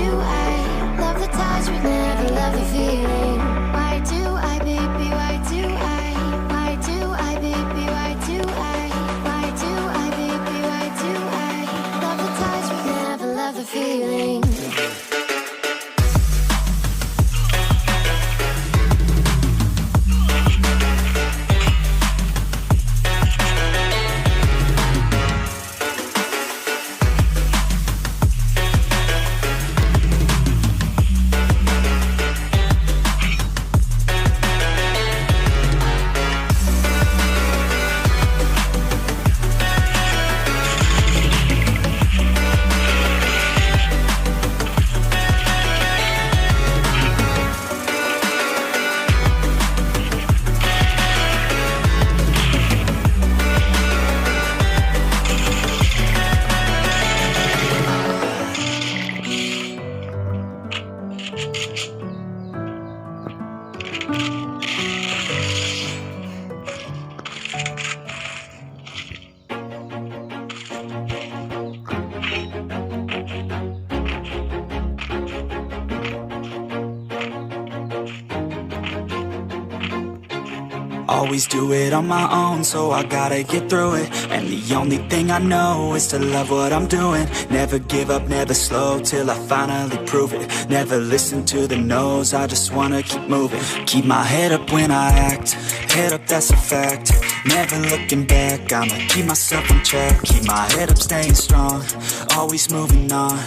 do I love the touch but never love the feeling? Why do I, baby, why do I? Why do I, baby, why do I? Why do I, baby, why do I love the touch but never love the feeling? Always do it on my own, so I gotta get through it. And the only thing I know is to love what I'm doing. Never give up, never slow, till I finally prove it. Never listen to the no's, I just wanna keep moving. Keep my head up when I act, head up, that's a fact. Never looking back, I'ma keep myself on track. Keep my head up, staying strong, always moving on.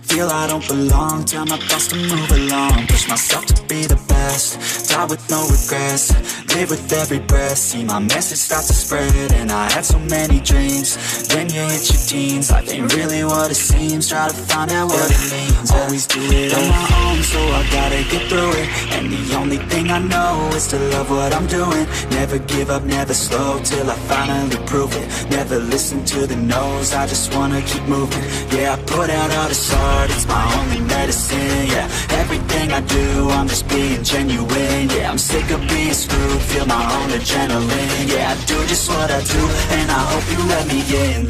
Feel I don't belong, tell my thoughts to move along. Push myself to be the best, die with no regrets. Live with every breath, see my message start to spread. And I had so many dreams, then you hit your teens. Life ain't really what it seems, try to find out what it means. Always do it on my own, so I gotta get through it. And the only thing I know is to love what I'm doing. Never give up, never slow, till I finally prove it. Never listen to the no's, I just wanna keep moving. Yeah, I put out all this art, it's my only medicine. Yeah, everything I do, I'm just being genuine. Yeah, I'm sick of being screwed, feel my own adrenaline. Yeah, I do just what I do, and I hope you let me in,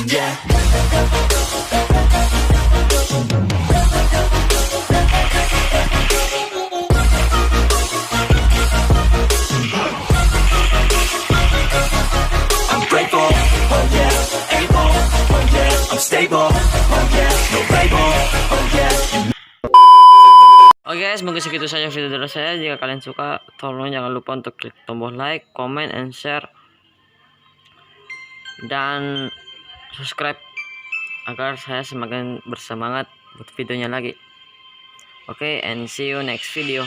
yeah. I'm grateful, oh yeah, able, oh yeah, I'm stable, oh yeah, no label, oh yeah. Oke guys, mungkin segitu saja video dari saya. Jika kalian suka, tolong jangan lupa untuk klik tombol like, comment, and share, dan subscribe agar saya semakin bersemangat buat videonya lagi. Oke, and see you next video.